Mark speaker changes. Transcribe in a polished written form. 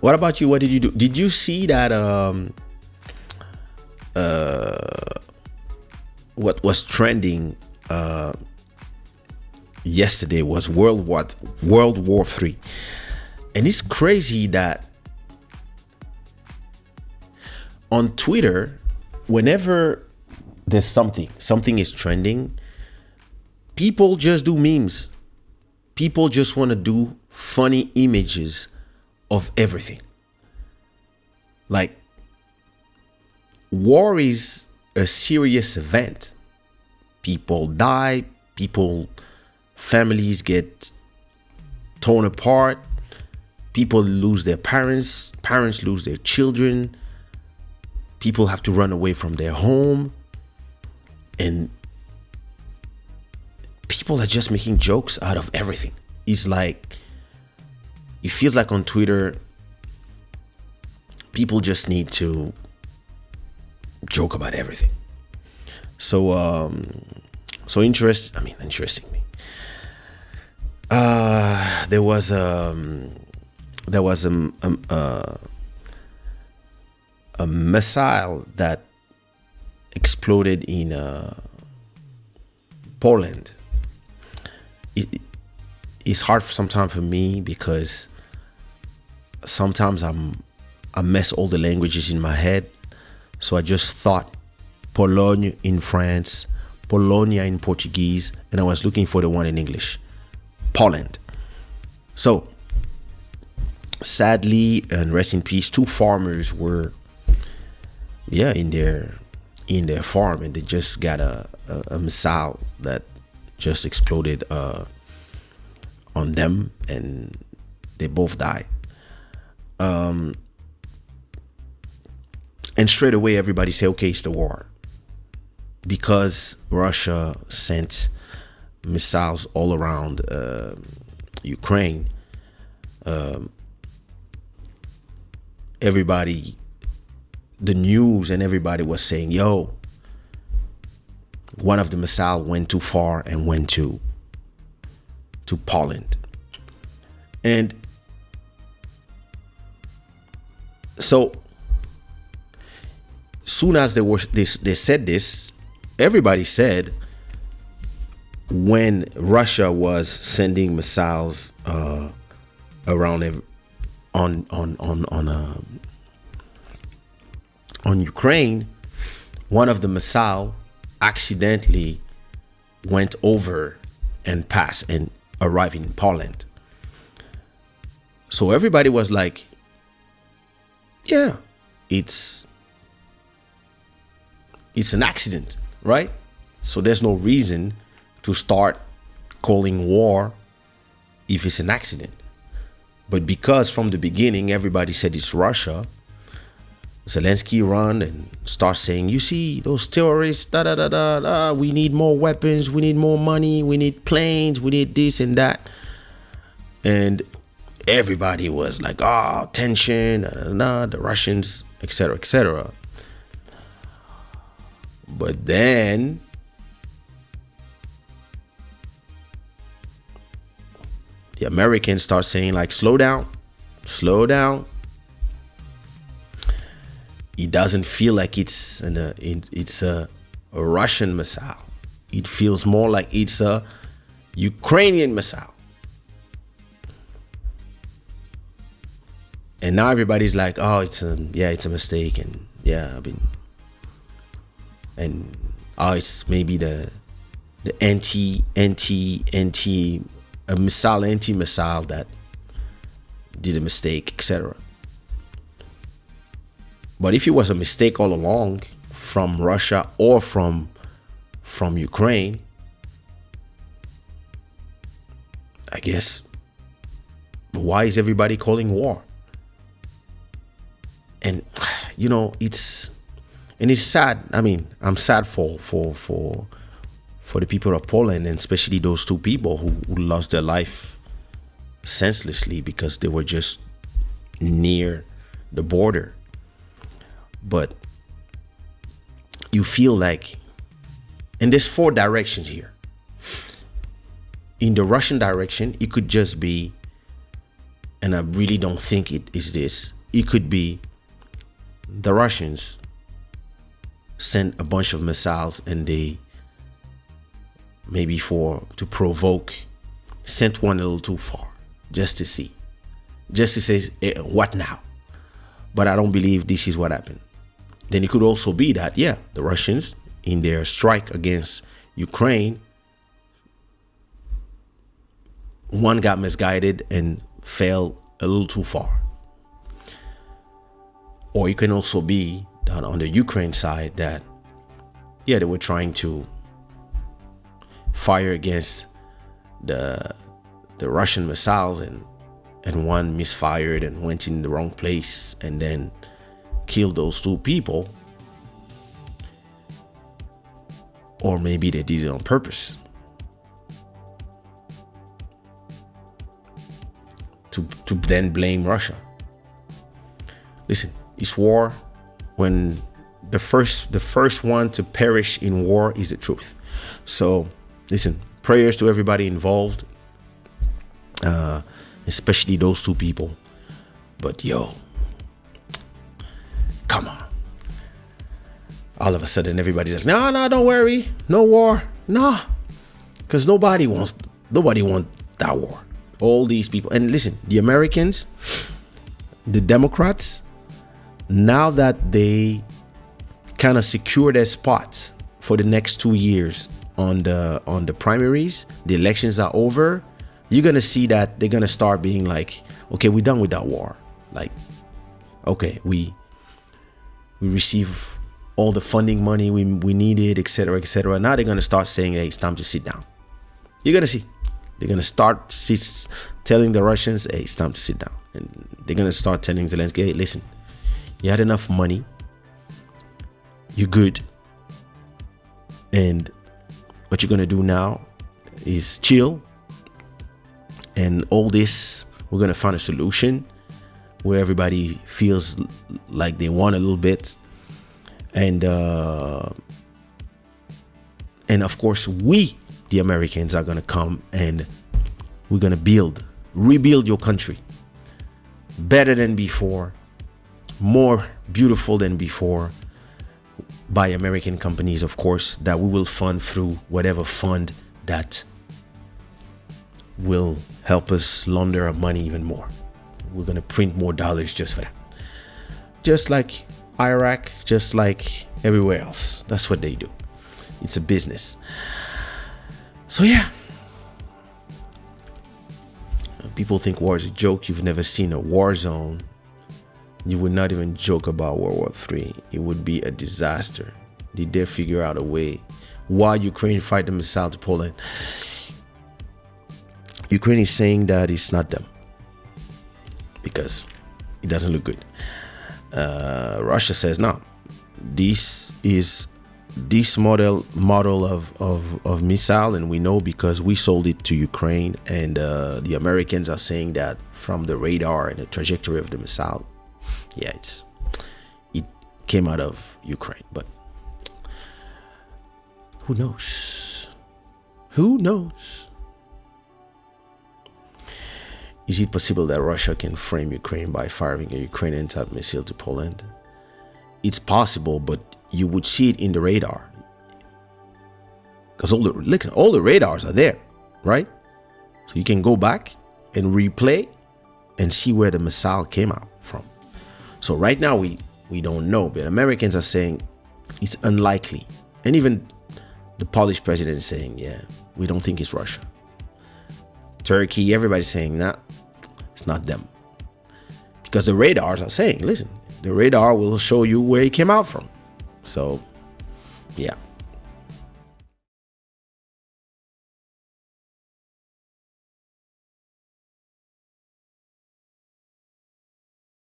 Speaker 1: What about you? What did you do? Did you see that what was trending yesterday was World War III. And it's crazy that on Twitter, whenever there's something is trending, people just do memes. People just want to do funny images of everything. Like, war is a serious event. People die, families get torn apart, people lose their parents lose their children, people have to run away from their home, and people are just making jokes out of everything. It's like, it feels like on Twitter, people just need to joke about everything. So interestingly, there was a missile that exploded in Poland. It's hard sometimes for me because sometimes I mess all the languages in my head. So I just thought Pologne in France, Polonia in Portuguese, and I was looking for the one in English, Poland. So sadly, and rest in peace, 2 farmers were in their farm, and they just got a missile that just exploded on them, and they both died. And straight away everybody say, okay, it's the war, because Russia sent missiles all around Ukraine. Everybody, the news and everybody was saying, yo, one of the missile went too far and went to Poland. And so soon as they said this, everybody said, when Russia was sending missiles around on Ukraine, one of the missile accidentally went over and passed and arrived in Poland. So everybody was like, yeah, it's an accident, right? So there's no reason to start calling war if it's an accident. But because from the beginning everybody said it's Russia, Zelensky run and start saying, you see those terrorists, we need more weapons, we need more money, we need planes, we need this and that. And everybody was like, tension, the Russians, etc., etc. But then the Americans start saying, like, slow down. It doesn't feel like it's a Russian missile. It feels more like it's a Ukrainian missile. And now everybody's like, oh, it's a mistake, and it's maybe the anti-missile that did a mistake, etc. But if it was a mistake all along from Russia or from Ukraine, I guess, why is everybody calling war? And it's sad. I mean, I'm sad for the people of Poland, and especially those 2 people who lost their life senselessly because they were just near the border. But you feel like, and there's 4 directions here. In the Russian direction, it could just be, and I really don't think it is this, it could be the Russians sent a bunch of missiles and they maybe to provoke, sent one a little too far just to see, just to say, what now? But I don't believe this is what happened. Then it could also be that, yeah, the Russians in their strike against Ukraine, one got misguided and fell a little too far. Or it can also be that on the Ukraine side that, yeah, they were trying to fire against the Russian missiles and one misfired and went in the wrong place and then killed those two people. Or maybe they did it on purpose to then blame Russia. Listen, it's war. When the first one to perish in war is the truth. So listen, prayers to everybody involved, especially those two people. But yo, come on. All of a sudden everybody's like, no, don't worry, no war, no, because nobody wants that war. All these people, and listen, the Americans, the Democrats, now that they kind of secure their spots for the next 2 years on the primaries, the elections are over, you're gonna see that they're gonna start being like, okay, we're done with that war. Like, okay, we receive all the funding money we needed, etc., etc. Now they're gonna start saying, hey, it's time to sit down. You're gonna see. They're gonna start telling the Russians, hey, it's time to sit down. And they're gonna start telling Zelensky, hey, listen, you had enough money, you're good, and what you're gonna do now is chill, and all this, we're gonna find a solution where everybody feels like they won a little bit, and of course we, the Americans, are gonna come and we're gonna rebuild your country better than before, more beautiful than before, by American companies, of course, that we will fund through whatever fund that will help us launder our money even more. We're gonna print more dollars just for that. Just like Iraq, just like everywhere else. That's what they do. It's a business. So yeah, people think war is a joke. You've never seen a war zone. You would not even joke about World War III. It would be a disaster. Did they figure out a way? While Ukraine fight the missile to Poland, Ukraine is saying that it's not them because it doesn't look good. Russia says no. This is this model of missile, and we know because we sold it to Ukraine, and the Americans are saying that from the radar and the trajectory of the missile, yeah, it came out of Ukraine. But who knows? Who knows? Is it possible that Russia can frame Ukraine by firing a Ukrainian type missile to Poland? It's possible, but you would see it in the radar, because all the radars are there, right? So you can go back and replay and see where the missile came out from. So right now we don't know, but Americans are saying it's unlikely, and even the Polish president is saying, yeah, we don't think it's Russia. Turkey, everybody's saying, nah, it's not them, because the radars are saying, listen, the radar will show you where it came out from. So yeah,